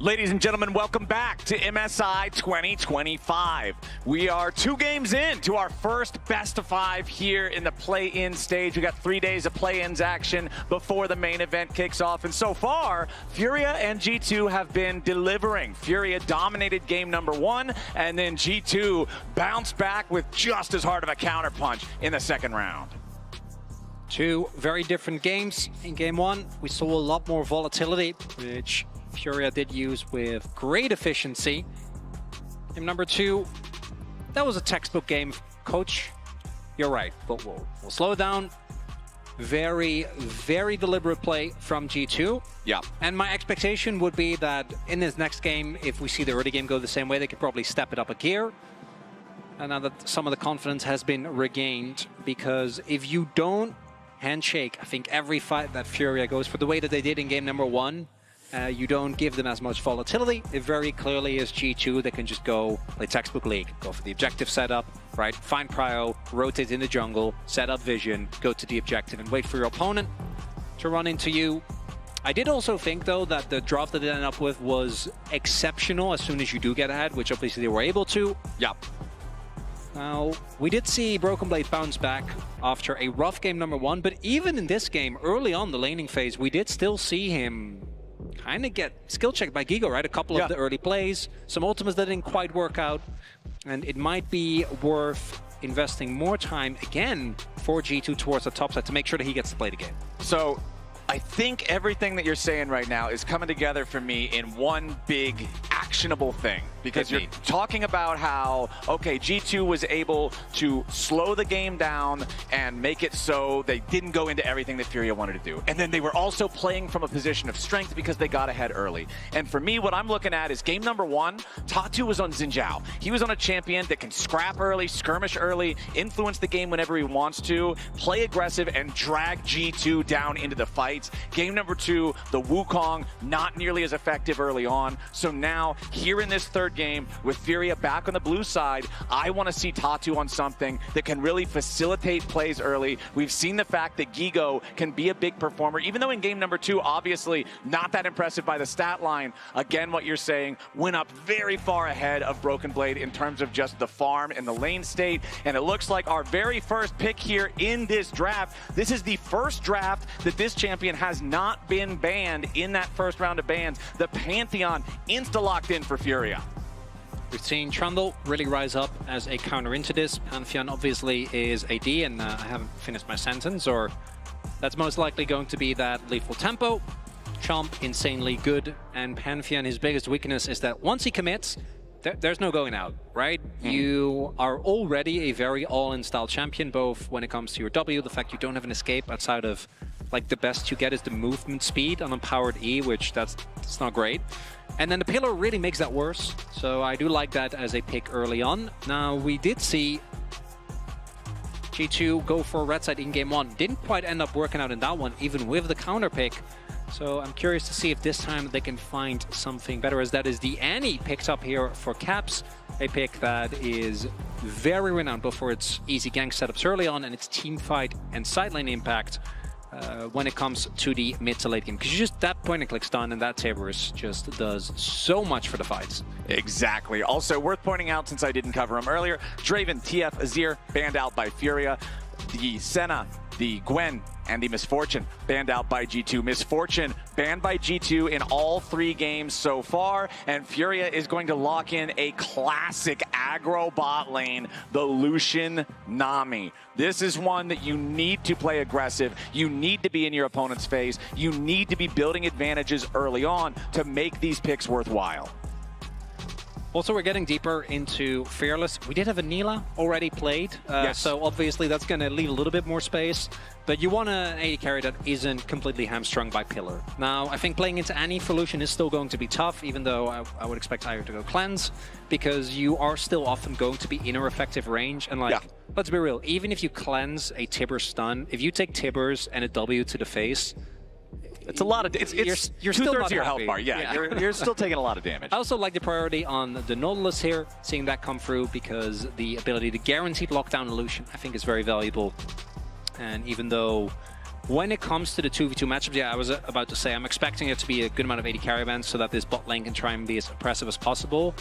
Ladies and gentlemen, welcome back to MSI 2025. We are 2 games in to our first best of 5 here in the play-in stage. We got 3 days of play-ins action before the main event kicks off. And so far, FURIA and G2 have been delivering. FURIA dominated game number 1, and then G2 bounced back with just as hard of a counterpunch in the second round. 2 very different games. In game 1, we saw a lot more volatility, which FURIA did use with great efficiency. Game number 2, that was a textbook game. Coach, you're right, but we'll slow it down. Very, very deliberate play from G2. Yeah. And my expectation would be that in this next game, if we see the early game go the same way, they could probably step it up a gear. And now that some of the confidence has been regained, because if you don't handshake, I think every fight that FURIA goes for the way that they did in game number 1, you don't give them as much volatility. It very clearly is G2 that can just go play textbook league, go for the objective setup, right? Find prio, rotate in the jungle, set up vision, go to the objective and wait for your opponent to run into you. I did also think though that the draft that they ended up with was exceptional as soon as you do get ahead, which obviously they were able to. Yeah. Now, we did see Broken Blade bounce back after a rough game number 1, but even in this game, early on the laning phase, we did still see him kind of get skill checked by Gigo, right? A couple of the early plays, some ultimates that didn't quite work out, and it might be worth investing more time again for G2 towards the top side to make sure that he gets to play the game. So I think everything that you're saying right now is coming together for me in one big actionable thing, because you're talking about how, okay, G2 was able to slow the game down and make it so they didn't go into everything that FURIA wanted to do. And then they were also playing from a position of strength because they got ahead early. And for me, what I'm looking at is game number 1, Tatu was on Xin Zhao. He was on a champion that can scrap early, skirmish early, influence the game whenever he wants to, play aggressive, and drag G2 down into the fights. Game number 2, the Wukong, not nearly as effective early on. So now, here in this third game, with FURIA back on the blue side, I want to see Tatu on something that can really facilitate plays early. We've seen the fact that Gigo can be a big performer, even though in game number 2, obviously not that impressive by the stat line. Again, what you're saying, went up very far ahead of Broken Blade in terms of just the farm and the lane state. And it looks like our very first pick here in this draft, this is the first draft that this champion has not been banned in that first round of bans. The Pantheon insta-locked in for FURIA. We've seen Trundle really rise up as a counter into this. Pantheon obviously is AD, and I haven't finished my sentence, or that's most likely going to be that lethal tempo. Chomp, insanely good, and Pantheon, his biggest weakness is that once he commits, there's no going out, right? You are already a very all-in style champion, both when it comes to your W, the fact you don't have an escape outside of, like, the best you get is the movement speed on empowered E, which that's not great. And then the pillar really makes that worse. So I do like that as a pick early on. Now, we did see G2 go for red side in game 1. Didn't quite end up working out in that one, even with the counter pick. So I'm curious to see if this time they can find something better, as that is the Annie picked up here for Caps, a pick that is very renowned both for its easy gank setups early on and its team fight and side lane impact when it comes to the mid to late game. Because you just, that point and click stun and that Tabers just does so much for the fights. Exactly. Also worth pointing out, since I didn't cover him earlier, Draven, TF, Azir banned out by FURIA. The Senna, the Gwen, and the Misfortune banned out by G2. Misfortune banned by G2 in all 3 games so far, and FURIA is going to lock in a classic aggro bot lane, the Lucian Nami. This is one that you need to play aggressive, you need to be in your opponent's face, you need to be building advantages early on to make these picks worthwhile. Also, we're getting deeper into Fearless. We did have a Nila already played, so obviously that's going to leave a little bit more space. But you want an AD carry that isn't completely hamstrung by Pillar. Now, I think playing into Annie for Lucian is still going to be tough, even though I would expect Iyer to go Cleanse, because you are still often going to be inner effective range. And like, let's be real, even if you cleanse a Tibber stun, if you take Tibbers and a W to the face, it's a lot of, you're still not of your health bar. You're still taking a lot of damage. I also like the priority on the Nautilus here, seeing that come through, because the ability to guaranteed lockdown Lucian I think is very valuable. And even though When it comes to the 2v2 matchups, yeah, I was about to say, I'm expecting it to be a good amount of AD carry events so that this bot lane can try and be as oppressive as possible.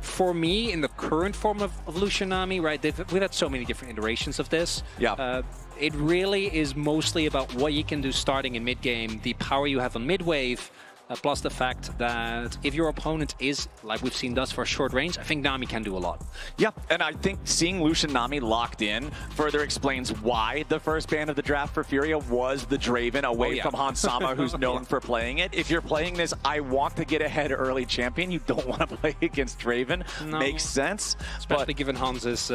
For me, in the current form of Lucian Nami, right, we've had so many different iterations of this. Yeah. It really is mostly about what you can do starting in mid-game, the power you have on mid-wave, plus the fact that if your opponent is, like we've seen thus far, short range, I think Nami can do a lot. Yeah, and I think seeing Lucian Nami locked in further explains why the first ban of the draft for Furia was the Draven away from Hans Sama, who's known for playing it. If you're playing this, I want to get ahead early champion, you don't want to play against Draven. No. Makes sense. Especially given Hans's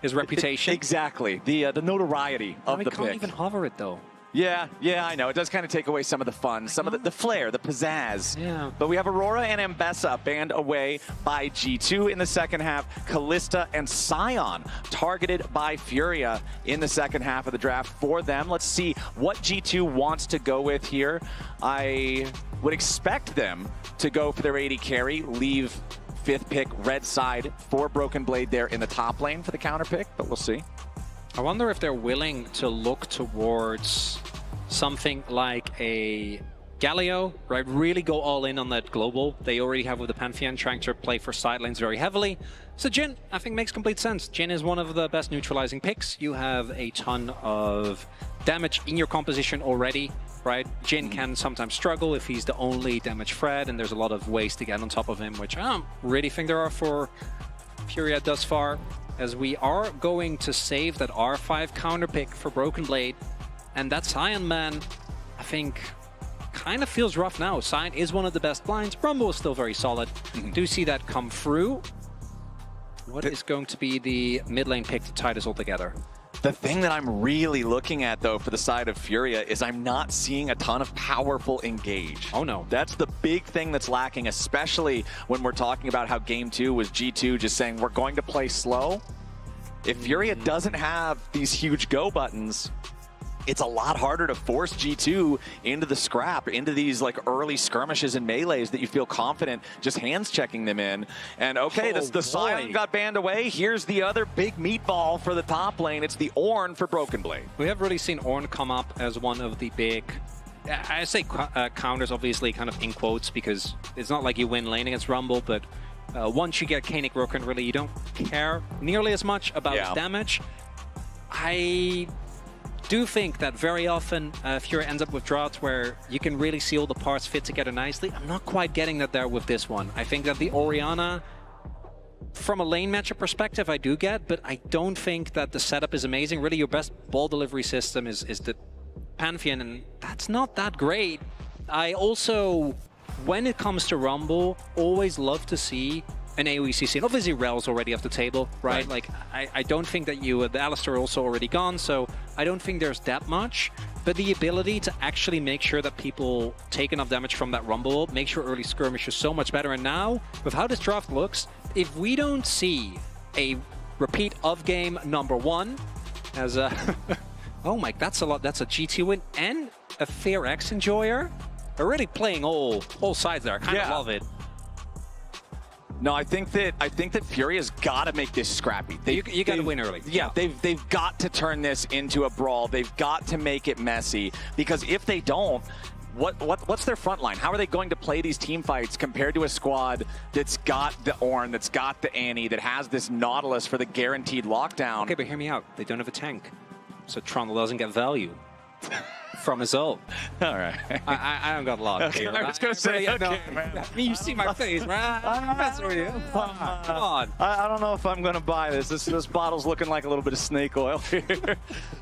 his reputation. Exactly. The notoriety of the pick. We can't even hover it, though. Yeah, I know. It does kind of take away some of the fun, some of the flair, the pizzazz. Yeah. But we have Aurora and Ambessa banned away by G2 in the second half. Kalista and Sion targeted by Furia in the second half of the draft for them. Let's see what G2 wants to go with here. I would expect them to go for their AD carry, leave 5th pick red side for Broken Blade there in the top lane for the counter pick, but we'll see. I wonder if they're willing to look towards something like a Galio, right? Really go all in on that global they already have with the Pantheon, trying to play for side lanes very heavily. So Jhin, I think, makes complete sense. Jhin is one of the best neutralizing picks. You have a ton of damage in your composition already, right? Jhin can sometimes struggle if he's the only damage threat, and there's a lot of ways to get on top of him, which I don't really think there are for Furia thus far. As we are going to save that R5 counter pick for Broken Blade. And that Sion, man, I think kind of feels rough now. Sion is one of the best blinds. Rumble is still very solid. Do see that come through. What is going to be the mid lane pick to tie this all together? The thing that I'm really looking at, though, for the side of Furia is I'm not seeing a ton of powerful engage. Oh, no. That's the big thing that's lacking, especially when we're talking about how Game 2 was G2 just saying, we're going to play slow. If Furia doesn't have these huge go buttons, it's a lot harder to force G2 into the scrap, into these like early skirmishes and melees that you feel confident just hands checking them in. And okay, the Sion got banned away. Here's the other big meatball for the top lane. It's the Ornn for Broken Blade. We have really seen Ornn come up as one of the big, I say counters, obviously kind of in quotes, because it's not like you win lane against Rumble, but once you get Koenig Rooken, really you don't care nearly as much about damage. I do think that very often Furia ends up with droughts where you can really see all the parts fit together nicely. I'm not quite getting that there with this one. I think that the Orianna, from a lane matchup perspective, I do get, but I don't think that the setup is amazing. Really, your best ball delivery system is the Pantheon, and that's not that great. I also, when it comes to Rumble, always love to see an AoE CC. And obviously Rel's already off the table, right? Like, I don't think that the Alistar also already gone, so I don't think there's that much. But the ability to actually make sure that people take enough damage from that Rumble makes your early skirmish is so much better. And now, with how this draft looks, if we don't see a repeat of game number 1 as a... oh my, that's a lot. That's a G2 win and a Fair X enjoyer. They're really playing all sides there. I kind of love it. No, I think that Furia's got to make this scrappy. You got to win early. Yeah, they've got to turn this into a brawl. They've got to make it messy, because if they don't, what's their front line? How are they going to play these team fights compared to a squad that's got the Ornn, that's got the Annie, that has this Nautilus for the guaranteed lockdown? Okay, but hear me out. They don't have a tank, so Trundle doesn't get value from his ult. All right. I don't got a lot. Okay, I was going to say, okay, man. I mean, you see my face, right? I'm messing with you. Come on. I don't know if I'm going to buy this. This bottle's looking like a little bit of snake oil here.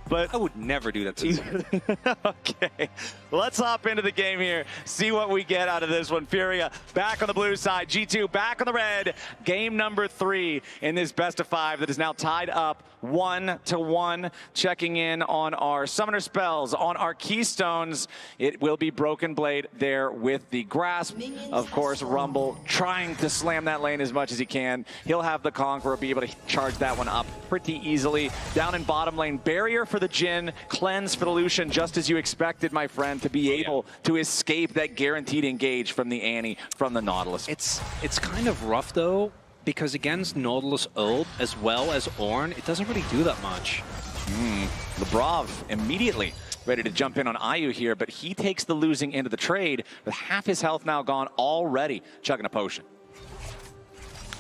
But I would never do that to you. Okay. Let's hop into the game here. See what we get out of this one. Furia back on the blue side. G2 back on the red. Game number 3 in this best of 5 that is now tied up 1-1. Checking in on our summoner spells, on our keystones. It will be Broken Blade there with the grasp. Of course, Rumble trying to slam that lane as much as he can. He'll have the Conqueror, be able to charge that one up pretty easily. Down in bottom lane, barrier for the Jhin, cleanse for the Lucian, just as you expected, my friend, to be able to escape that guaranteed engage from the Annie, from the Nautilus. It's kind of rough though, because against Nautilus ult as well as Ornn, it doesn't really do that much. Lebrov immediately ready to jump in on IU here, but he takes the losing into the trade with half his health now gone already, chugging a potion.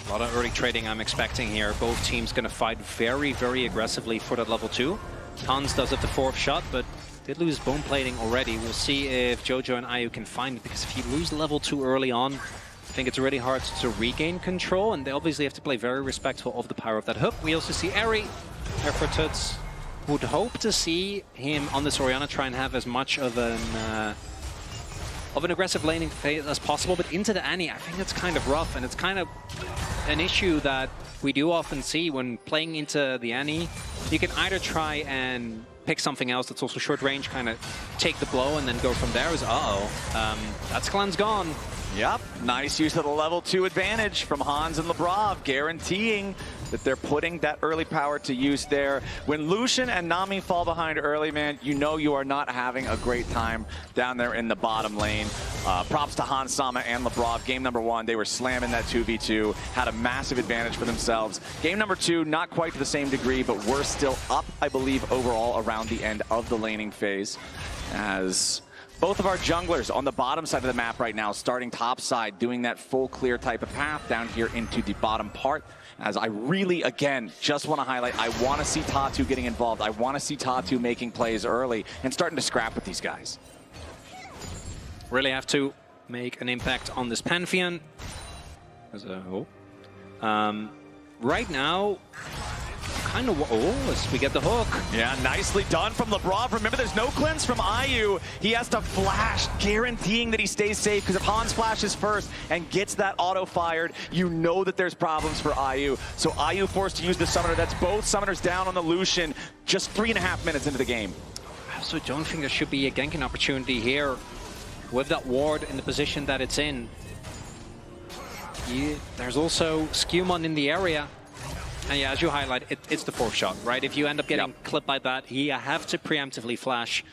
A lot of early trading I'm expecting here. Both teams going to fight very, very aggressively for that level 2. Hans does it the 4th shot, but did lose bone plating already. We'll see if Jojo and IU can find it, because if you lose level 2 early on, I think it's really hard to regain control, and they obviously have to play very respectful of the power of that hook. We also see Eri, there for Tuts. Would hope to see him on this Orianna try and have as much of an aggressive laning phase as possible, but into the Annie, I think that's kind of rough, and it's kind of an issue that we do often see when playing into the Annie. You can either try and pick something else that's also short range, kind of take the blow and then go from there. That Sklan's gone. Yep, nice use of the level 2 advantage from Hans and Labrov, guaranteeing that they're putting that early power to use there. When Lucian and Nami fall behind early, man, you know you are not having a great time down there in the bottom lane. Props to Hans Sama and Labrov. Game number 1, they were slamming that 2v2, had a massive advantage for themselves. Game number 2, not quite to the same degree, but we're still up, I believe, overall around the end of the laning phase, as both of our junglers on the bottom side of the map right now, starting top side, doing that full clear type of path down here into the bottom part. As I really, again, just want to highlight, I want to see Tatu getting involved. I want to see Tatu making plays early and starting to scrap with these guys. Really have to make an impact on this Pantheon. Right now, kind of, as we get the hook. Yeah, nicely done from Labrov. Remember, there's no cleanse from IU. He has to flash, guaranteeing that he stays safe, because if Hans flashes first and gets that auto fired, you know that there's problems for IU. So IU forced to use the summoner. That's both summoners down on the Lucian, just 3.5 minutes into the game. I also don't think there should be a ganking opportunity here with that ward in the position that it's in. There's also Skewmon in the area. And yeah, as you highlight, it's the 4th shot, right? If you end up getting clipped by that, you have to preemptively flash.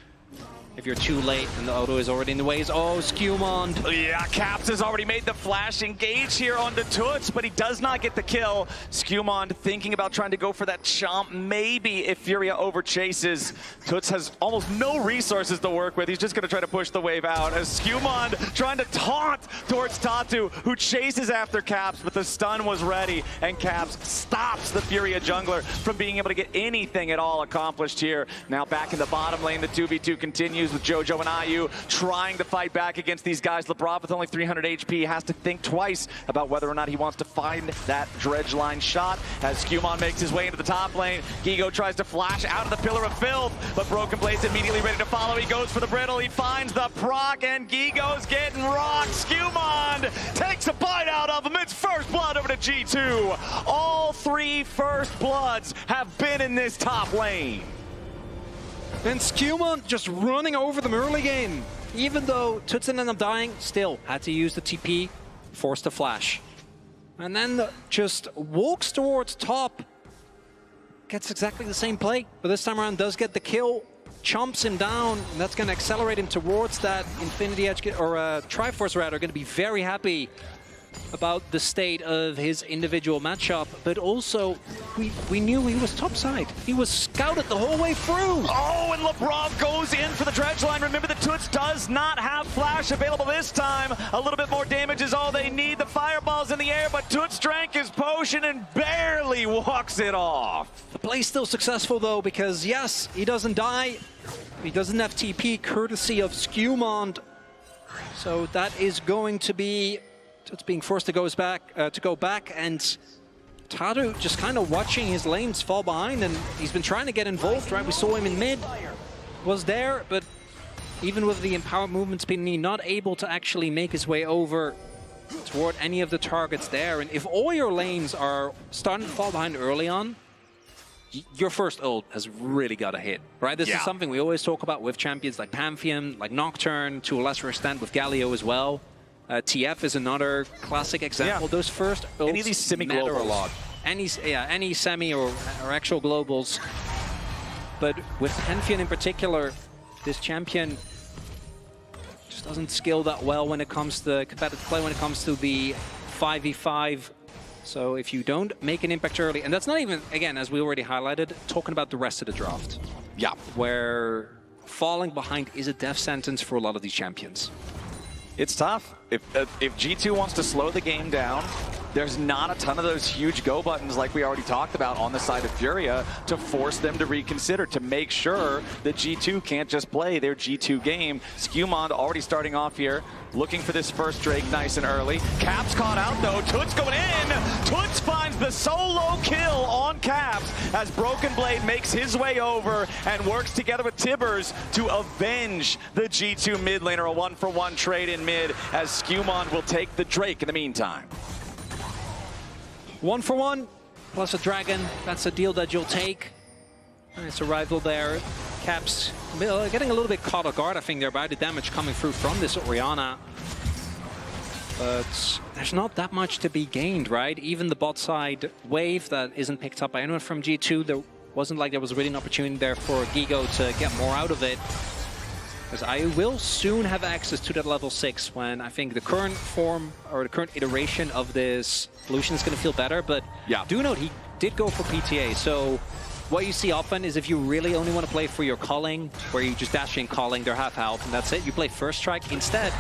If you're too late and the auto is already in the ways, Skewmon. Yeah, Caps has already made the flash engage here on the Toots, but he does not get the kill. Skewmon thinking about trying to go for that chomp. Maybe if Furia overchases, Toots has almost no resources to work with. He's just going to try to push the wave out as Skewmon trying to taunt towards Tatu, who chases after Caps, but the stun was ready, and Caps stops the Furia jungler from being able to get anything at all accomplished here. Now back in the bottom lane, the 2v2 continues with Jojo and IU trying to fight back against these guys. Labrov with only 300 HP has to think twice about whether or not he wants to find that dredge line shot as Skewmon makes his way into the top lane. Gigo tries to flash out of the Pillar of Filth, but Broken Blade's immediately ready to follow. He goes for the Brittle, he finds the proc, and Gigo's getting rocked. Skewmon takes a bite out of him. It's first blood over to G2. All 3 first bloods have been in this top lane. And Skewmon just running over them early game. Even though Toots ended up dying, still had to use the TP, forced to flash. And then just walks towards top. Gets exactly the same play, but this time around does get the kill. Chomps him down, and that's going to accelerate him towards that Infinity Edge, or Triforce rather, going to be very happy about the state of his individual matchup, but also we knew he was topside. He was scouted the whole way through. Oh, and Labrov goes in for the dredge line. Remember, the Toots does not have flash available this time. A little bit more damage is all they need. The fireball's in the air, but Toots drank his potion and barely walks it off. The play's still successful though, because yes, he doesn't die. He doesn't have TP, courtesy of Skewmon. So that is going to be Toots being forced to go back, and Tatu just kind of watching his lanes fall behind, and he's been trying to get involved, right? We saw him in mid, was there, but even with the empowered movement speed, he's not able to actually make his way over toward any of the targets there. And if all your lanes are starting to fall behind early on, your first ult has really got to hit, right? This is something we always talk about with champions like Pantheon, like Nocturne, to a lesser extent with Galio as well. TF is another classic example. Those first ults any of these semi-globals matter a lot. Any semi or actual globals. But with Pantheon in particular, this champion just doesn't skill that well when it comes to competitive play, when it comes to the 5v5. So if you don't make an impact early, and that's not even, again, as we already highlighted, talking about the rest of the draft. Yeah. Where falling behind is a death sentence for a lot of these champions. It's tough. If G2 wants to slow the game down, there's not a ton of those huge go buttons like we already talked about on the side of FURIA to force them to reconsider, to make sure that G2 can't just play their G2 game. Skewmond already starting off here, looking for this first Drake nice and early. Caps caught out though, Toots going in! Toots finds the solo kill on Caps as Broken Blade makes his way over and works together with Tibbers to avenge the G2 mid laner. A 1-for-1 trade in mid as Skewmond will take the Drake in the meantime. 1-for-1 plus a dragon. That's a deal that you'll take. Nice arrival there. Caps getting a little bit caught off guard, I think, there by the damage coming through from this Orianna. But there's not that much to be gained, right? Even the bot side wave that isn't picked up by anyone from G2, there wasn't like there was really an opportunity there for Gigo to get more out of it. Because I will soon have access to that level 6 when I think the current form or the current iteration of this solution is going to feel better. But yeah, do note he did go for PTA. So what you see often is if you really only want to play for your calling, where you just dash in calling, they're half health, and that's it. You play first strike instead.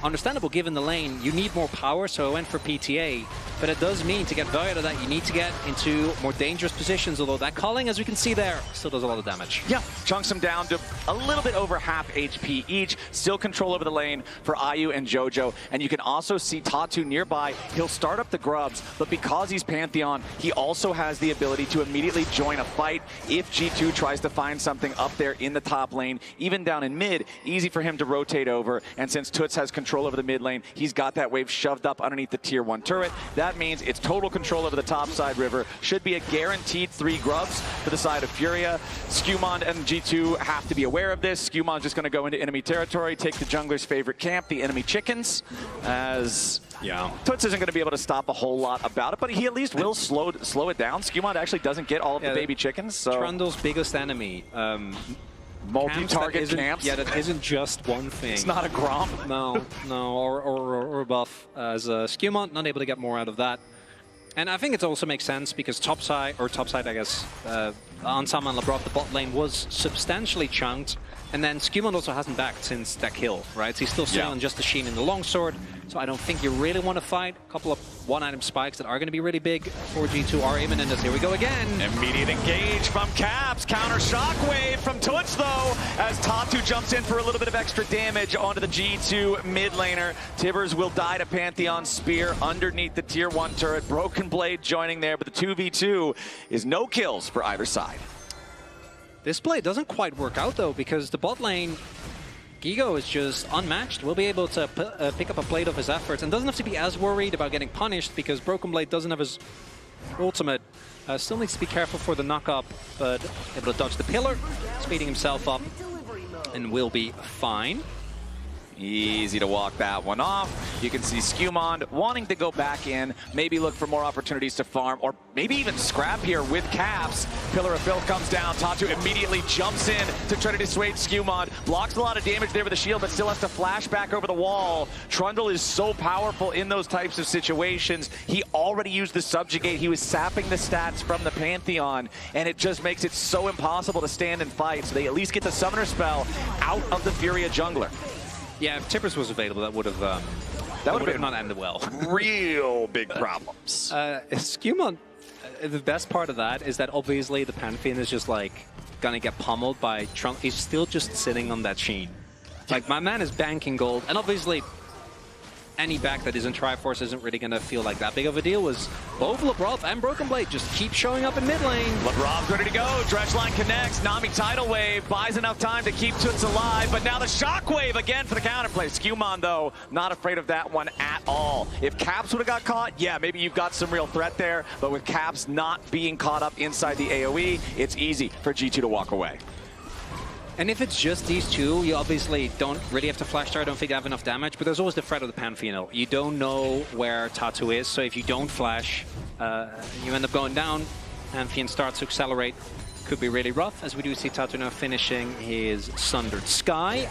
Understandable given the lane, you need more power, so I went for PTA. But it does mean to get value out of that, you need to get into more dangerous positions, although that calling, as we can see there, still does a lot of damage. Yeah, chunks them down to a little bit over half HP each. Still control over the lane for IU and JoJo. And you can also see Tatu nearby. He'll start up the grubs, but because he's Pantheon, he also has the ability to immediately join a fight if G2 tries to find something up there in the top lane. Even down in mid, easy for him to rotate over. And since Toots has control over the mid lane, he's got that wave shoved up underneath the tier 1 turret. That means it's total control over the top side river. Should be a guaranteed 3 grubs for the side of FURIA. Skewmond and G2 have to be aware of this. Skewmond's just going to go into enemy territory, take the jungler's favorite camp, the enemy chickens, as Toots isn't going to be able to stop a whole lot about it, but he at least will slow it down. Skewmond actually doesn't get all of the baby chickens. So Trundle's biggest enemy. Multi-target camps. Yeah, that isn't just one thing. It's not a Grom. No, or a buff. As Skewmond, not able to get more out of that. And I think it also makes sense because topside, I guess, Ansama and Labrov, the bot lane was substantially chunked. And then Skewmond also hasn't backed since that kill, right? So he's still sitting on just the Sheen and the longsword. So I don't think you really want to fight. A couple of one-item spikes that are going to be really big for G2 are imminent. As here we go again. Immediate engage from Caps. Counter shockwave from Toots, though, as Tatu jumps in for a little bit of extra damage onto the G2 mid laner. Tibbers will die to Pantheon's spear underneath the tier 1 turret. Broken Blade joining there, but the 2v2 is no kills for either side. This play doesn't quite work out, though, because the bot lane, Gigo is just unmatched. Will be able to pick up a plate of his efforts and doesn't have to be as worried about getting punished because Broken Blade doesn't have his ultimate. Still needs to be careful for the knock-up, but able to dodge the pillar, speeding himself up, and will be fine. Easy to walk that one off. You can see Skewmond wanting to go back in, maybe look for more opportunities to farm, or maybe even scrap here with Caps. Pillar of Filth comes down. Tatu immediately jumps in to try to dissuade Skewmond. Blocks a lot of damage there with the shield, but still has to flash back over the wall. Trundle is so powerful in those types of situations. He already used the Subjugate. He was sapping the stats from the Pantheon, and it just makes it so impossible to stand and fight. So they at least get the Summoner spell out of the FURIA jungler. Yeah, if Tibbers was available, that would have not ended well. Real big problems. Skewmond, the best part of that is that obviously the Pantheon is just like gonna get pummeled by Trump. He's still just sitting on that Sheen. Like, my man is banking gold, and obviously any back that isn't Triforce isn't really going to feel like that big of a deal. Was both Labrov and Broken Blade just keep showing up in mid lane. Labrov's ready to go. Dredge line connects. Nami Tidal Wave buys enough time to keep Toots alive, but now the Shockwave again for the counterplay. Skewmond, though, not afraid of that one at all. If Caps would have got caught, yeah, maybe you've got some real threat there, but with Caps not being caught up inside the AoE, it's easy for G2 to walk away. And if it's just these two, you obviously don't really have to flash start. I don't think they have enough damage, but there's always the threat of the Pantheon. You don't know where Tatu is, so if you don't flash, you end up going down. Pantheon starts to accelerate. Could be really rough, as we do see Tatu now finishing his Sundered Sky.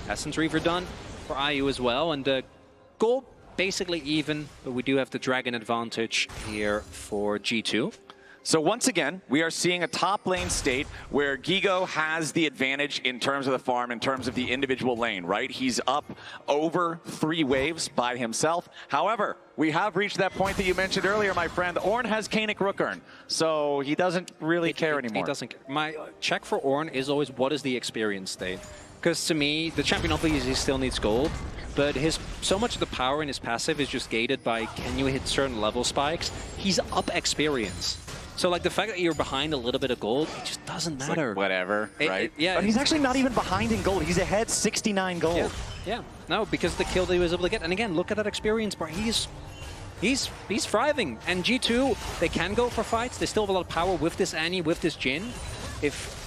Essence Reaver done for IU as well, and gold basically even, but we do have the Dragon advantage here for G2. So once again, we are seeing a top lane state where Gigo has the advantage in terms of the farm, in terms of the individual lane, right? He's up over 3 waves by himself. However, we have reached that point that you mentioned earlier, my friend. Ornn has Kaenic Rookern, so he doesn't really care anymore. He doesn't care. My check for Ornn is always, what is the experience state? Because to me, the champion obviously still needs gold, but so much of the power in his passive is just gated by, can you hit certain level spikes? He's up experience. So, like, the fact that you're behind a little bit of gold, it just doesn't matter. Like, whatever, right? Yeah. But he's actually not even behind in gold. He's ahead 69 gold. Yeah. No, because the kill that he was able to get. And again, look at that experience bar. He's thriving. And G2, they can go for fights. They still have a lot of power with this Annie, with this Jhin. If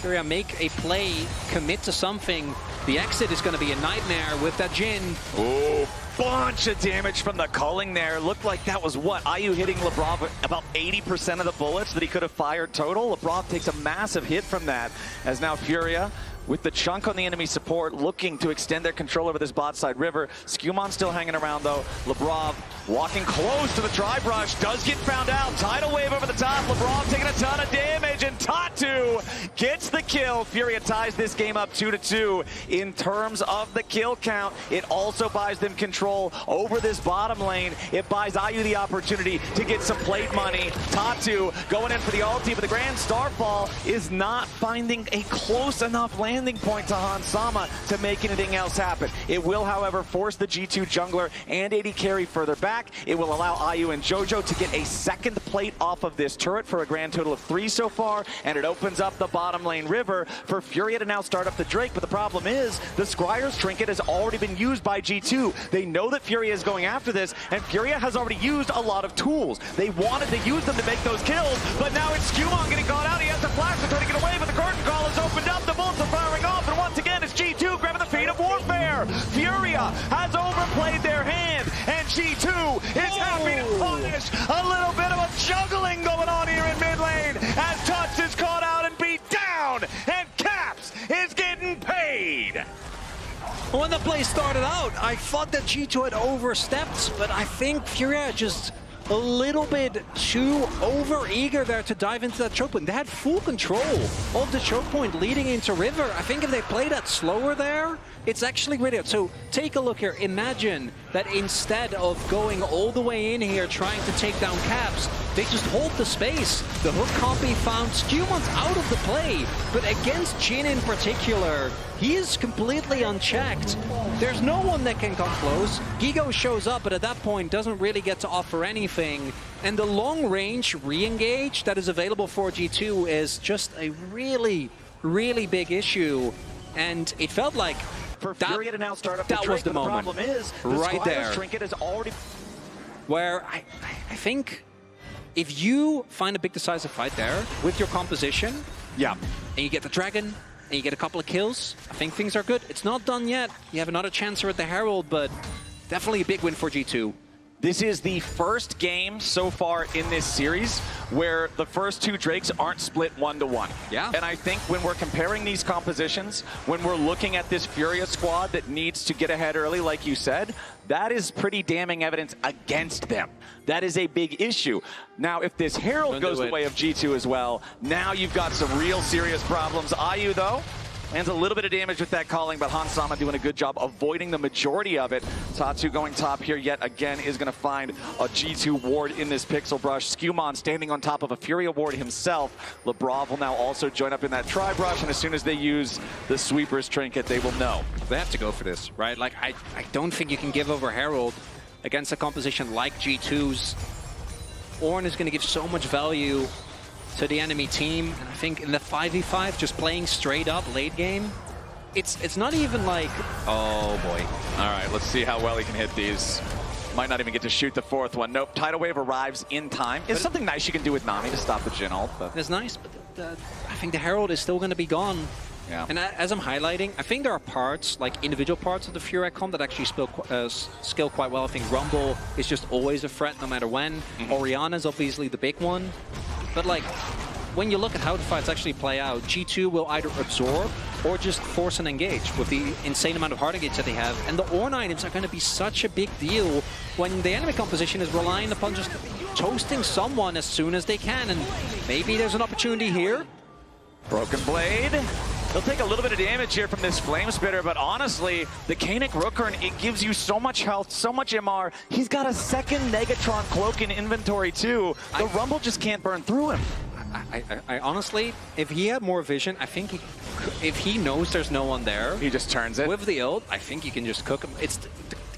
FURIA make a play, commit to something, the exit is going to be a nightmare with that Jhin. Oh, bunch of damage from the culling there. Looked like that was what? IU hitting Labrov about 80% of the bullets that he could have fired total. Labrov takes a massive hit from that, as now FURIA, with the chunk on the enemy support, looking to extend their control over this bot side river. Skewmon still hanging around though. Labrov walking close to the dry brush, does get found out. Tidal wave over the top. Labrov taking a ton of damage, and Tatu gets the kill. FURIA ties this game up 2-2. In terms of the kill count, it also buys them control over this bottom lane. It buys IU the opportunity to get some plate money. Tatu going in for the ulti, but the Grand Starfall is not finding a close enough landing point to Hansama to make anything else happen. It will, however, force the G2 jungler and AD carry further back. It will allow IU and Jojo to get a second plate off of this turret for a grand total of 3 so far, and it opens up the bottom lane river for FURIA to now start up the Drake. But the problem is the Squire's trinket has already been used by G2. They know that FURIA is going after this, and FURIA has already used a lot of tools. They wanted to use them to make those kills, but now it's Skewmon getting caught out. He has the flash to try to get away, but the curtain call is opened up. The bullets are firing off, and once again it's G2 grabbing the feet of Warfare. FURIA has overplayed their hand, and G2 is happy to punish a little bit of a juggling going on here in mid lane as Tuts is caught out and beat down, and Caps is getting paid. When the play started out, I thought that G2 had overstepped, but I think FURIA just a little bit too over-eager there to dive into that choke point. They had full control of the choke point leading into River. I think if they play that slower there, it's actually really good. So take a look here. Imagine that instead of going all the way in here trying to take down Caps, they just hold the space. The hook can't be found. Skewmon's out of the play, but against Jhin in particular, he is completely unchecked. There's no one that can come close. Gigo shows up, but at that point doesn't really get to offer anything. And the long-range re-engage that is available for G2 is just a really, really big issue. And it felt like for FURIA to now start up the that was the moment. Problem is, the right there. Squire's trinket is already... Where I think if you find a big decisive fight there with your composition, and you get the dragon, and you get a couple of kills, I think things are good. It's not done yet. You have another chance here at the Herald, but definitely a big win for G2. This is the first game so far in this series where the first 2 Drakes aren't split 1-to-1. Yeah. And I think when we're comparing these compositions, when we're looking at this FURIA squad that needs to get ahead early, like you said, that is pretty damning evidence against them. That is a big issue. Now, if this Herald goes the way of G2 as well, now you've got some real serious problems. IU, though, lands a little bit of damage with that calling, but Hansama doing a good job avoiding the majority of it. Tatu going top here yet again is going to find a G2 ward in this pixel brush. Skewmon standing on top of a FURIA ward himself. Labrov will now also join up in that tri brush, and as soon as they use the sweeper's trinket, they will know. They have to go for this, right? Like, I don't think you can give over Herald against a composition like G2's. Ornn is going to give so much value to the enemy team, and I think in the 5v5, just playing straight up late game, it's not even like, oh boy. All right, let's see how well he can hit these. Might not even get to shoot the 4th one. Nope, Tidal Wave arrives in time. It's something nice you can do with Nami to stop the Jhin ult. But it's nice, but I think the Herald is still going to be gone. Yeah. And as I'm highlighting, I think there are parts, like individual parts of the FURIA comp that actually skill quite well. I think Rumble is just always a threat no matter when. Orianna's obviously the big one. But like, when you look at how the fights actually play out, G2 will either absorb or just force an engage with the insane amount of hard engage that they have. And the Ornn items are going to be such a big deal when the enemy composition is relying upon just toasting someone as soon as they can. And maybe there's an opportunity here. Broken Blade. He'll take a little bit of damage here from this Flame Spitter, but honestly, the Kainic Rooker, it gives you so much health, so much MR. He's got a second Negatron cloak in inventory too. The Rumble just can't burn through him. I honestly, if he had more vision, I think if he knows there's no one there, he just turns it. With the ult, I think you can just cook him. It's the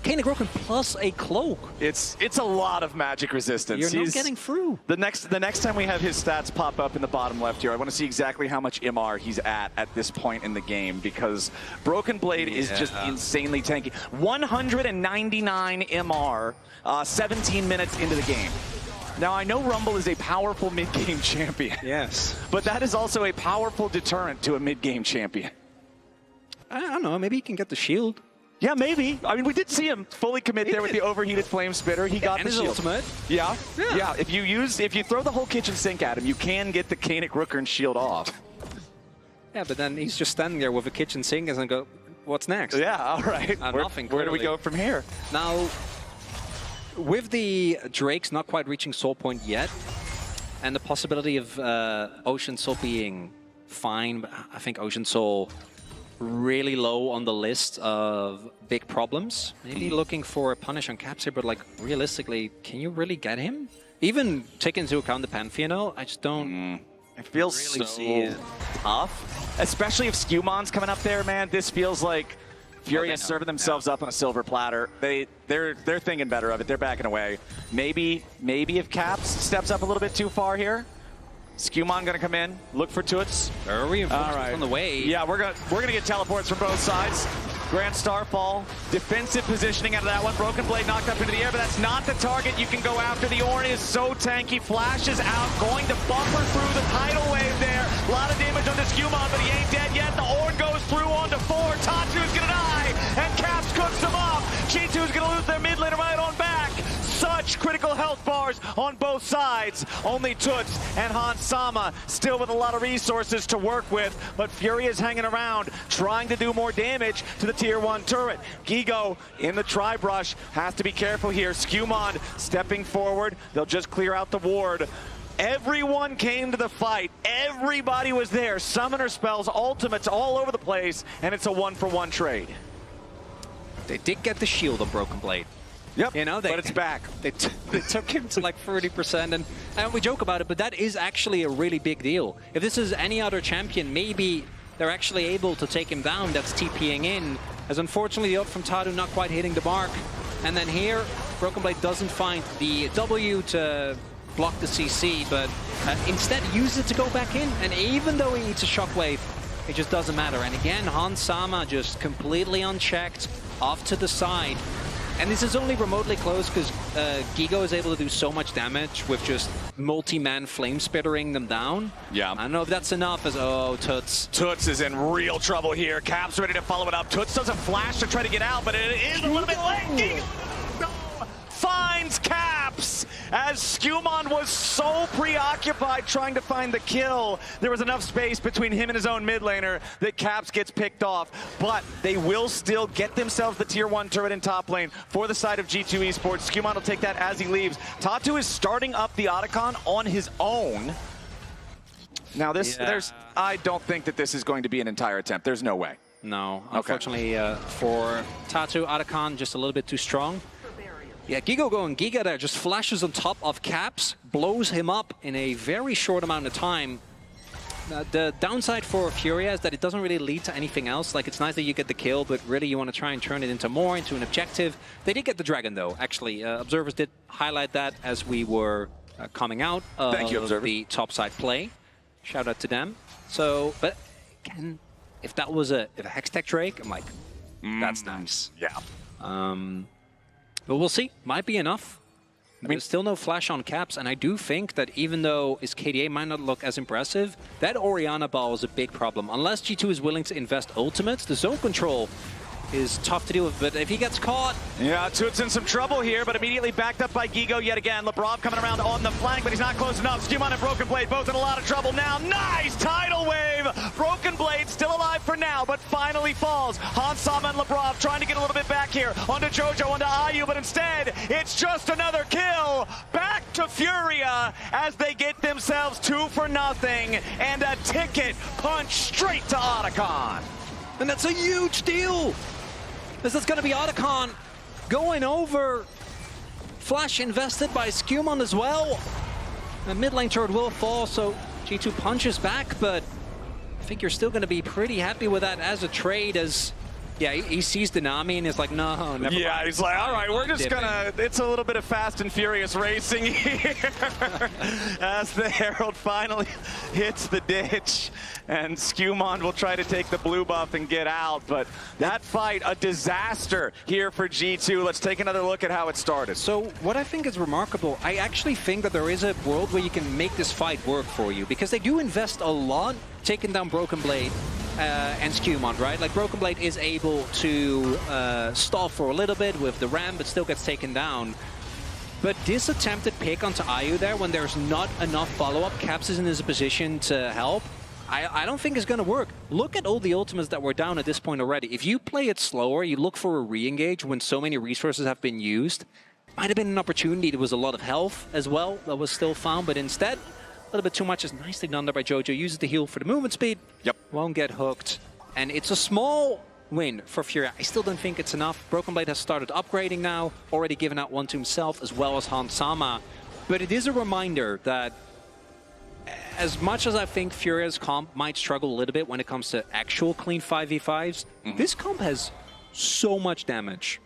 Kainic Rooker plus a cloak. It's a lot of magic resistance. You're not getting through. The next time we have his stats pop up in the bottom left here, I want to see exactly how much MR he's at this point in the game, because Broken Blade is just insanely tanky. 199 MR, 17 minutes into the game. Now, I know Rumble is a powerful mid-game champion. Yes. But that is also a powerful deterrent to a mid-game champion. I don't know, maybe he can get the shield. Yeah, maybe. I mean, we did see him fully commit there with the overheated Flame Spitter. He got the shield. Ultimate. Yeah. If you throw the whole kitchen sink at him, you can get the Kainic Rooker and shield off. Yeah, but then he's just standing there with a kitchen sink and go, what's next? Yeah, all right. Where do we go from here? Now, with the Drakes not quite reaching Soul Point yet, and the possibility of Ocean Soul being fine, but I think Ocean Soul really low on the list of big problems. Maybe looking for a punish on Caps here, but like realistically, can you really get him? Even taking into account the Pantheon, I just don't. It feels really so tough, especially if Scumon's coming up there, man. This feels like FURIA serving themselves up on a silver platter. They're thinking better of it. They're backing away. Maybe if Caps steps up a little bit too far here. Scumon gonna come in, look for Toots. There are reinforcements on the way. Yeah, we're gonna get teleports from both sides. Grand Starfall, defensive positioning out of that one. Broken Blade knocked up into the air, but that's not the target you can go after. The Ornn is so tanky, flashes out, going to bumper through the tidal wave there. A lot of damage on the Scumon, but he ain't dead yet. The Ornn goes through onto 4. Tatu's gonna die, and Caps cooks him up. G2's gonna lose their mid laner right on back. Such critical health bars on both sides. Only Toots and Hans Sama still with a lot of resources to work with, but FURIA's hanging around, trying to do more damage to the Tier 1 turret. Gigo in the tri-brush, has to be careful here. Scumon stepping forward, they'll just clear out the ward. Everyone came to the fight. Everybody was there. Summoner spells, ultimates all over the place, and it's a 1-for-1 trade. They did get the shield on Broken Blade. Yep, you know, but it's back. They took him to like 30%, and we joke about it, but that is actually a really big deal. If this is any other champion, maybe they're actually able to take him down. That's TPing in, as unfortunately the ult from Tadu not quite hitting the mark. And then here, Broken Blade doesn't find the W to block the CC, but instead uses it to go back in. And even though he eats a shockwave, it just doesn't matter. And again, Hans Sama just completely unchecked, off to the side. And this is only remotely close because Gigo is able to do so much damage with just multi-man flame spittering them down. Yeah. I don't know if that's enough as, oh, Toots. Toots is in real trouble here. Caps ready to follow it up. Toots doesn't flash to try to get out, but it is a little bit late. Gigo finds Caps as Scumon was so preoccupied trying to find the kill. There was enough space between him and his own mid laner that Caps gets picked off, but they will still get themselves the Tier 1 turret in top lane for the side of G2 Esports. Scumon will take that as he leaves. Tatu is starting up the Otacon on his own. Now I don't think that this is going to be an entire attempt. There's no way. No, unfortunately for Tatu, Otacon just a little bit too strong. Yeah, Gigo going Giga there, just flashes on top of Caps, blows him up in a very short amount of time. The downside for FURIA is that it doesn't really lead to anything else. Like, it's nice that you get the kill, but really you want to try and turn it into an objective. They did get the dragon, though, actually. Observers did highlight that as we were coming out of the topside play. Shout out to them. So, but again, if that was a Hextech Drake, I'm like, that's nice. Yeah. But we'll see. Might be enough. I mean, there's still no flash on Caps, and I do think that even though his KDA might not look as impressive, that Orianna ball is a big problem. Unless G2 is willing to invest ultimates, the zone control is tough to deal with, but if he gets caught... Yeah, Toots in some trouble here, but immediately backed up by Gigo yet again. Lebrov coming around on the flank, but he's not close enough. Scumon and Broken Blade both in a lot of trouble now. Nice tidal wave Broken Blade still alive for now, but finally falls. Hansama and Labrov trying to get a little bit back here onto Jojo, onto Ayu, but instead it's just another kill. Back to Furia as they get themselves 2 for nothing and a ticket punch straight to Otacon. And that's a huge deal. This is going to be Otacon going over. Flash invested by Skumon as well. The mid lane turret will fall, so G2 punches back, but I think you're still going to be pretty happy with that as a trade, as yeah, he sees the Nami and is like, no, never mind. Yeah, he's like, all right, we're just gonna, it's a little bit of fast and furious racing here as the Herald finally hits the ditch and Skumon will try to take the blue buff and get out, but that fight, a disaster here for G2. Let's take another look at how it started. So what I think is remarkable, I actually think that there is a world where you can make this fight work for you, because they do invest a lot taking down Broken Blade and Skumon, right? Like, Broken Blade is able to stall for a little bit with the ram, but still gets taken down. But this attempted pick onto Ayu there, when there's not enough follow-up, Caps isn't in a position to help. I don't think it's going to work. Look at all the ultimates that were down at this point already. If you play it slower, you look for a re-engage when so many resources have been used, might have been an opportunity. There was a lot of health as well that was still found, but instead, a little bit too much is nicely done there by Jojo. Uses the heal for the movement speed. Yep. Won't get hooked. And it's a small win for Furia. I still don't think it's enough. Broken Blade has started upgrading now. Already given out one to himself as well as Hansama. But it is a reminder that as much as I think Furia's comp might struggle a little bit when it comes to actual clean 5v5s, this comp has so much damage.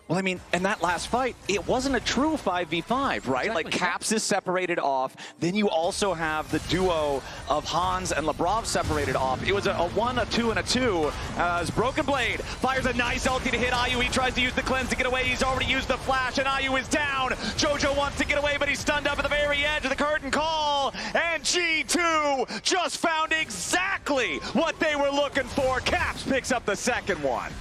Well, I mean, in that last fight, it wasn't a true 5v5, right? Exactly. Like, Caps is separated off. Then you also have the duo of Hans and Labrov separated off. It was a 1, a 2, and a 2. As Broken Blade fires a nice ulti to hit Ayu. He tries to use the cleanse to get away. He's already used the flash, and Ayu is down. Jojo wants to get away, but he's stunned up at the very edge of the curtain call. And G2 just found exactly what they were looking for. Caps picks up the second one.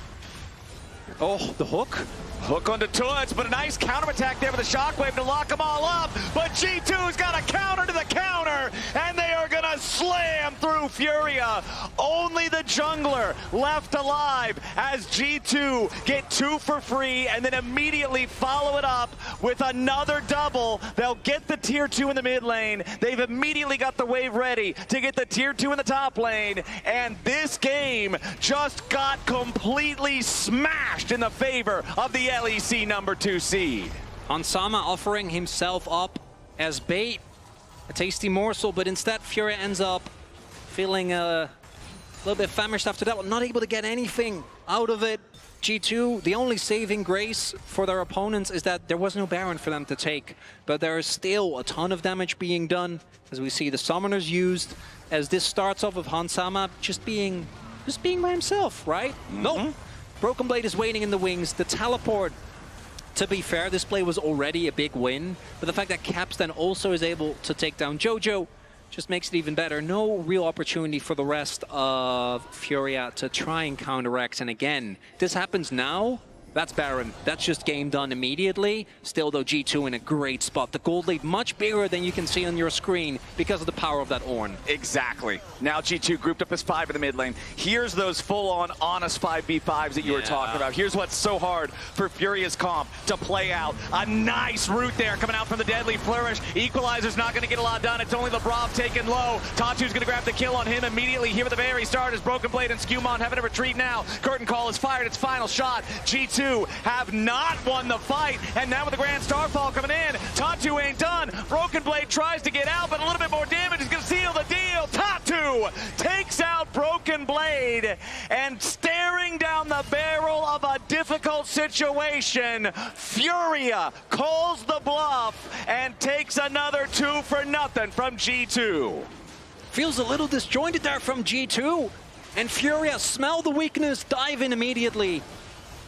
Oh, the hook? Hook onto Toots, but a nice counterattack there with the shockwave to lock them all up. But G2's got a counter to the counter, and they are going to slam through Furia. Only the jungler left alive as G2 get 2 for free and then immediately follow it up with another double. They'll get the tier 2 in the mid lane. They've immediately got the wave ready to get the tier 2 in the top lane. And this game just got completely smashed in the favor of the LEC number 2 seed. Hansama offering himself up as bait, a tasty morsel, but instead Furia ends up feeling a little bit famished after that one, not able to get anything out of it. G2, the only saving grace for their opponents is that there was no Baron for them to take, but there is still a ton of damage being done, as we see the summoners used, as this starts off with Hansama just being by himself, right? Nope. Broken Blade is waiting in the wings. The teleport, to be fair, this play was already a big win, but the fact that Caps then also is able to take down Jojo just makes it even better. No real opportunity for the rest of Furia to try and counteract. And again, this happens now. That's Baron. That's just game done immediately. Still, though, G2 in a great spot. The gold lead much bigger than you can see on your screen because of the power of that Ornn. Exactly. Now G2 grouped up as 5 in the mid lane. Here's those full-on honest 5v5s that you were talking about. Here's what's so hard for Furia's comp to play out. A nice route there coming out from the Deadly Flourish. Equalizer's not going to get a lot done. It's only Labrov taken low. Tatu's going to grab the kill on him immediately here at the very start as Broken Blade and Skumon having a retreat now. Curtain Call is fired. Its final shot. G2 have not won the fight, and now with the Grand Starfall coming in, Tatu ain't done. Broken Blade tries to get out, but a little bit more damage is going to seal the deal. Tatu takes out Broken Blade, and staring down the barrel of a difficult situation, Furia calls the bluff and takes another 2 for nothing from G2. Feels a little disjointed there from G2, and Furia smell the weakness, dive in immediately.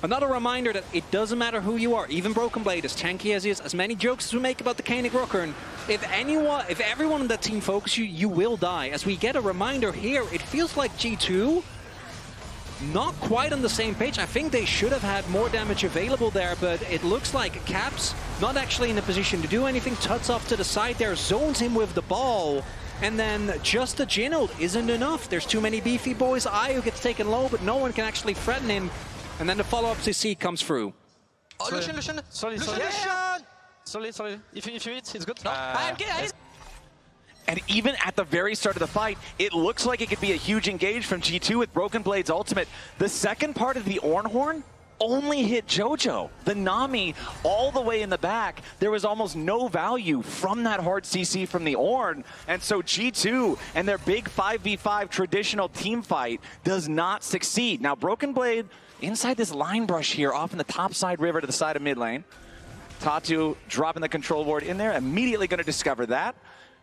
Another reminder that it doesn't matter who you are, even Broken Blade, as tanky as he is, as many jokes as we make about the Koenig Rockern, if everyone on that team focuses you, you will die. As we get a reminder here, it feels like G2 not quite on the same page. I think they should have had more damage available there, but it looks like Caps not actually in a position to do anything. Tuts off to the side there, zones him with the ball. And then just the Jin ult isn't enough. There's too many beefy boys. Ayu gets taken low, but no one can actually threaten him. And then the follow-up CC comes through. Oh, Lucian! Sorry. Sorry. If you hit, it's good. No. And even at the very start of the fight, it looks like it could be a huge engage from G2 with Broken Blade's ultimate. The second part of the Ornhorn only hit JoJo. The Nami all the way in the back. There was almost no value from that hard CC from the Ornn. And so G2 and their big 5v5 traditional team fight does not succeed. Now Broken Blade inside this line brush here off in the top side river to the side of mid lane. Tatu dropping the control ward in there, immediately going to discover that.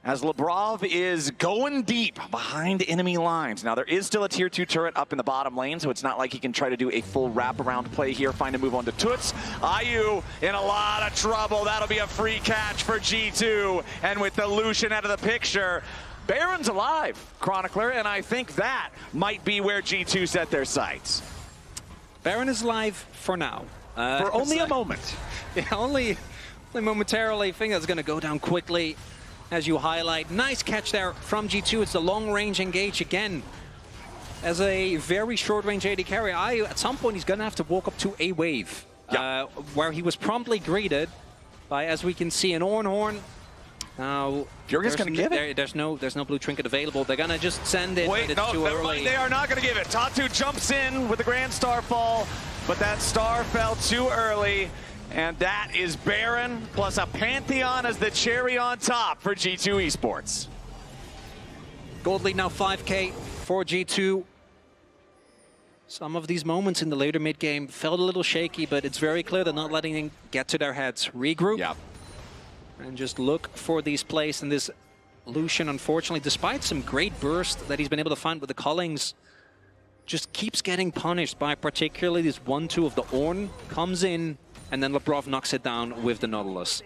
As Labrov is going deep behind enemy lines. Now, there is still a tier 2 turret up in the bottom lane, so it's not like he can try to do a full wraparound play here, find a move on to Toots. Ayu in a lot of trouble. That'll be a free catch for G2. And with the Lucian out of the picture, Baron's alive, Chronicler, and I think that might be where G2 set their sights. Baron is alive for now. For only a moment. Yeah, only momentarily. I think that's going to go down quickly. As you highlight, nice catch there from G2. It's the long-range engage again. As a very short-range AD carry, at some point he's going to have to walk up to a wave, where he was promptly greeted by, as we can see, an Ornhorn. Now, Furia's going to give it. There's no blue trinket available. They're going to just send it. Wait, no, too early. They are not going to give it. Tatu jumps in with the Grand Star fall, but that star fell too early. And that is Baron plus a Pantheon as the cherry on top for G2 Esports. Gold lead now 5K for G2. Some of these moments in the later mid-game felt a little shaky, but it's very clear they're not letting them get to their heads. Regroup and just look for these plays. And this Lucian, unfortunately, despite some great burst that he's been able to find with the Cullings, just keeps getting punished by particularly this 1-2 of the Ornn. Comes in, and then Labrov knocks it down with the Nautilus.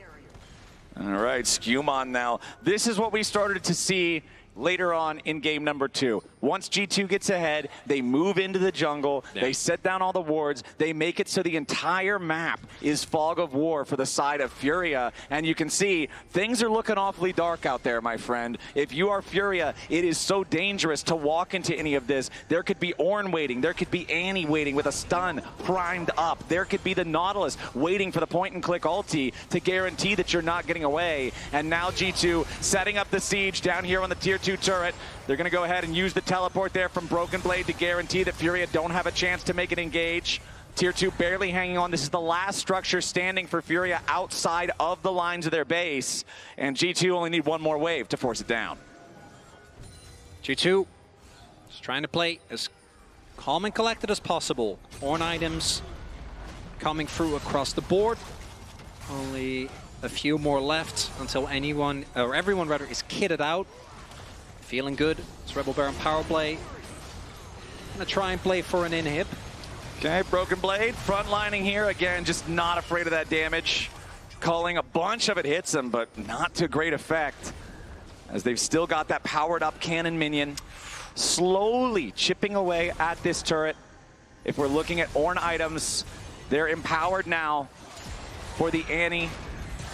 All right, Skewmon now. This is what we started to see later on in game number 2. Once G2 gets ahead, they move into the jungle, they set down all the wards, they make it so the entire map is fog of war for the side of Furia, and you can see things are looking awfully dark out there, my friend. If you are Furia, it is so dangerous to walk into any of this. There could be Ornn waiting, there could be Annie waiting with a stun primed up, there could be the Nautilus waiting for the point-and-click ulti to guarantee that you're not getting away, and now G2 setting up the siege down here on the tier 2 turret. They're going to go ahead and use the teleport there from Broken Blade to guarantee that Furia don't have a chance to make it engage. Tier 2 barely hanging on. This is the last structure standing for Furia outside of the lines of their base. And G2 only need one more wave to force it down. G2 is trying to play as calm and collected as possible. Ornn items coming through across the board. Only a few more left until anyone, or everyone rather, is kitted out. Feeling good. It's Rebel Baron power play. Gonna try and play for an inhib. Okay, Broken Blade frontlining here again, just not afraid of that damage. Culling a bunch of it hits him, but not to great effect, as they've still got that powered up cannon minion slowly chipping away at this turret. If we're looking at Ornn items, they're empowered now for the Annie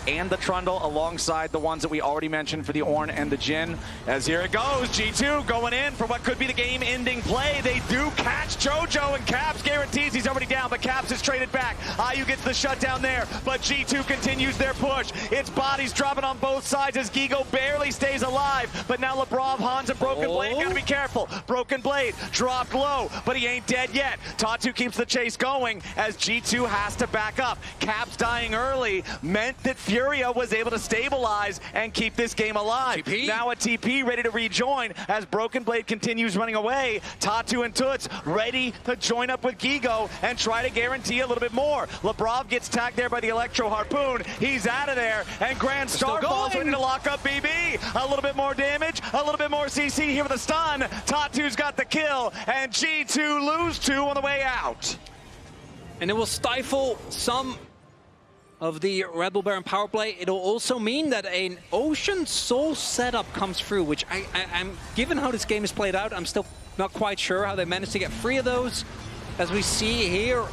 and the Trundle alongside the ones that we already mentioned for the Ornn and the Jhin. As here it goes, G2 going in for what could be the game-ending play. They do catch JoJo, and Caps guarantees he's already down, but Caps is traded back. Ayu gets the shutdown there, but G2 continues their push. Its bodies dropping on both sides as Gigo barely stays alive, but now Labrov, Hans, and Broken Blade gotta be careful. Broken Blade dropped low, but he ain't dead yet. Tatu keeps the chase going as G2 has to back up. Caps dying early meant that Furia was able to stabilize and keep this game alive. TP. Now a TP ready to rejoin as Broken Blade continues running away. Tatu and Toots ready to join up with Gigo and try to guarantee a little bit more. Labrov gets tagged there by the Electro Harpoon. He's out of there, and Grand Star falls ready to lock up BB. A little bit more damage, a little bit more CC here with a stun. Tatu's got the kill, and G2 lose 2 on the way out. And it will stifle some of the Rebel Baron power play. It'll also mean that an Ocean Soul setup comes through, which I'm given how this game is played out, I'm still not quite sure how they managed to get 3 of those. As we see here,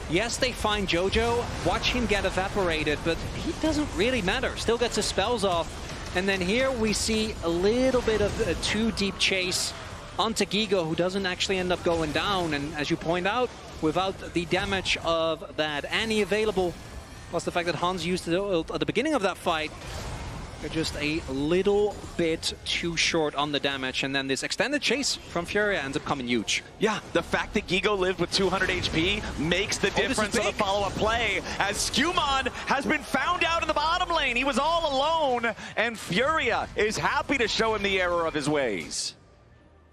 yes, they find JoJo, watch him get evaporated, but he doesn't really matter. Still gets his spells off. And then here we see a little bit of a too deep chase onto Gigo, who doesn't actually end up going down. And as you point out, without the damage of that Annie available, plus the fact that Hans used it at the beginning of that fight, they're just a little bit too short on the damage, and then this extended chase from Furia ends up coming huge. Yeah, the fact that Gigo lived with 200 HP makes the difference on the follow-up play, as Skumon has been found out in the bottom lane. He was all alone, and Furia is happy to show him the error of his ways.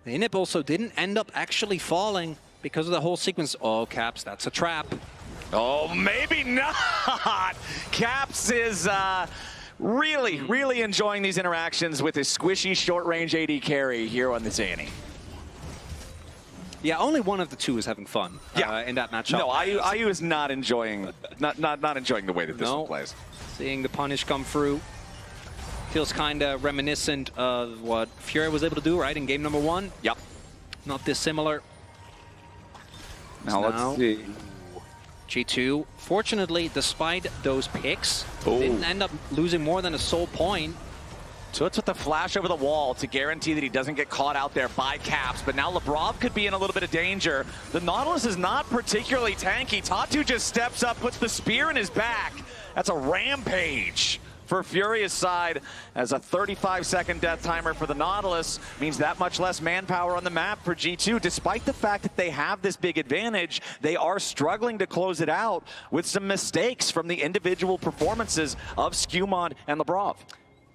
The inhib also didn't end up actually falling because of the whole sequence. Oh, Caps, that's a trap. Oh, maybe not! Caps is... really enjoying these interactions with his squishy short-range AD carry here on this Annie. Yeah, only one of the two is having fun in that matchup. No, IU is not enjoying not enjoying the way that this one plays. Seeing the punish come through feels kind of reminiscent of what Furia was able to do, right, in game number 1. Yep. Not dissimilar. Now let's see. G2, fortunately, despite those picks, didn't end up losing more than a soul point. So it's with the flash over the wall to guarantee that he doesn't get caught out there by Caps, but now Labrov could be in a little bit of danger. The Nautilus is not particularly tanky. Tatu just steps up, puts the spear in his back. That's a rampage for Furia's side, as a 35-second death timer for the Nautilus means that much less manpower on the map for G2. Despite the fact that they have this big advantage, they are struggling to close it out with some mistakes from the individual performances of Skumon and Labrov.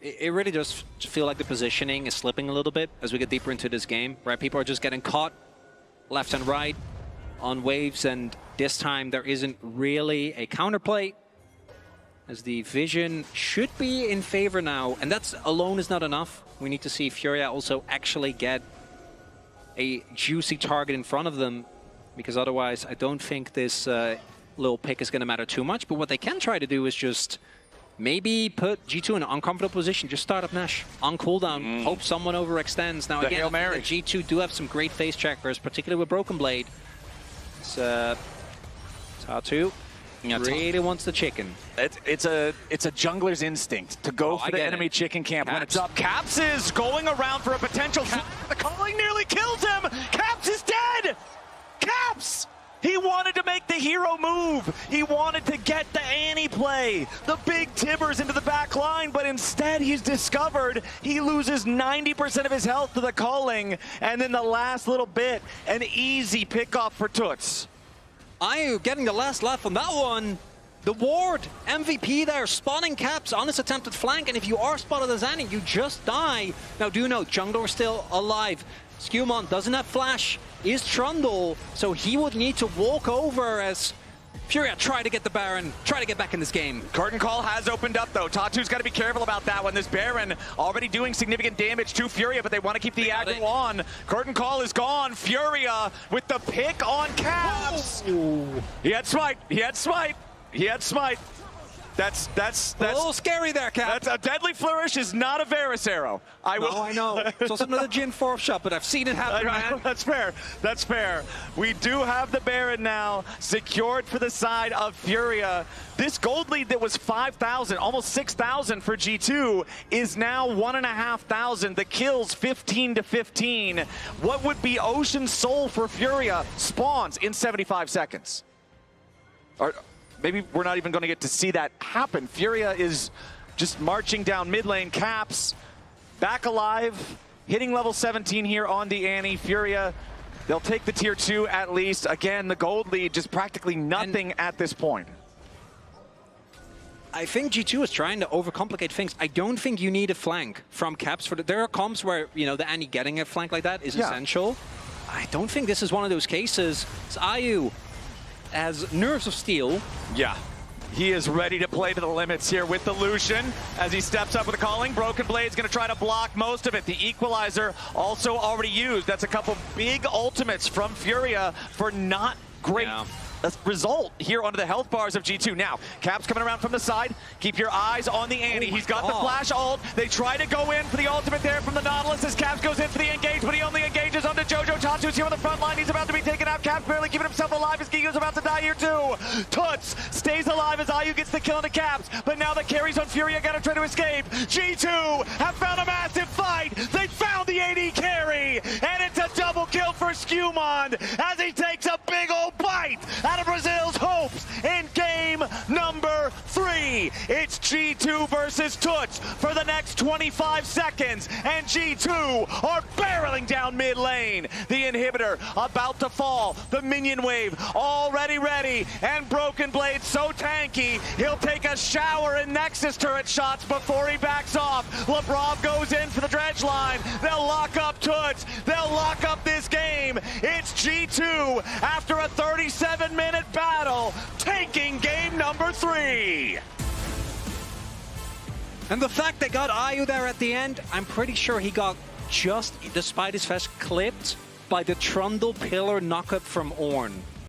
It really does feel like the positioning is slipping a little bit as we get deeper into this game, right? People are just getting caught left and right on waves, and this time there isn't really a counterplay, as the vision should be in favor now, and that's alone is not enough. We need to see Furia also actually get a juicy target in front of them, because otherwise I don't think this little pick is going to matter too much. But what they can try to do is just maybe put G2 in an uncomfortable position, just start up Nash on cooldown, hope someone overextends. Now again, G2 do have some great face checkers, particularly with Broken Blade. It's Tatu. Really wants the chicken. It's a jungler's instinct to go for the enemy chicken camp when it's up. Caps is going around for a potential. The calling nearly kills him. Caps is dead. Caps! He wanted to make the hero move. He wanted to get the Annie play, the big Tibbers into the back line, but instead he's discovered he loses 90% of his health to the calling, and then the last little bit, an easy pickoff for Toots. IU getting the last laugh on that one. The ward, MVP there, spawning Caps on his attempted flank, and if you are spotted as Annie, you just die. Now do note, jungler still alive. Skumon doesn't have flash, is Trundle, so he would need to walk over as Furia try to get the Baron, try to get back in this game. Curtain Call has opened up though. Tatu's got to be careful about that one. This Baron already doing significant damage to Furia, but they want to keep the aggro on. Curtain Call is gone. Furia with the pick on Caps. He had smite. He had smite. He had smite. That's a little scary there, Cap. That's a deadly flourish is not a Varus arrow. I know. It's also another Jin 4 shot, but I've seen it happen, man. That's fair. That's fair. We do have the Baron now secured for the side of Furia. This gold lead that was 5,000, almost 6,000 for G2 is now 1,500. The kills 15 to 15. What would be Ocean Soul for Furia spawns in 75 seconds. Maybe we're not even going to get to see that happen. Furia is just marching down mid lane. Caps back alive, hitting level 17 here on the Annie. Furia, they'll take the tier 2 at least. Again, the gold lead, just practically nothing at this point. I think G2 is trying to overcomplicate things. I don't think you need a flank from Caps. There are comps where, you know, the Annie getting a flank like that is essential. I don't think this is one of those cases. It's IU as nerves of steel. Yeah, he is ready to play to the limits here with the Lucian as he steps up with a calling. Broken Blade's going to try to block most of it. The Equalizer also already used. That's a couple big ultimates from Furia for not great result here onto the health bars of G2. Now, Caps coming around from the side. Keep your eyes on the Annie. He's got the flash ult. They try to go in for the ultimate there from the Nautilus as Caps goes in for the engage, but he only engages onto Jojo. Tatsu's here on the front line. He's about to be taken out. Caps barely keeping himself alive as Giga's about to die here too. Toots stays alive as IU gets the kill on the Caps, but now the carries on FURIA gotta try to escape. G2 have found a massive fight. They found the AD carry, and it's a double kill for Skewmond as he takes a big old bite out of Brazil's hopes in game number 3. It's G2 versus Toots for the next 25 seconds, and G2 are barreling down mid lane. The inhibitor about to fall. The minion wave already ready, and Broken Blade so tanky, he'll take a shower in Nexus turret shots before he backs off. Labrov goes in for the dredge line. They'll lock up Toots. They'll lock up this game. It's G2 after a 37-minute battle, taking game number 3. And the fact they got IU there at the end, I'm pretty sure he got just, despite his fest, clipped by the Trundle pillar knockup from Ornn.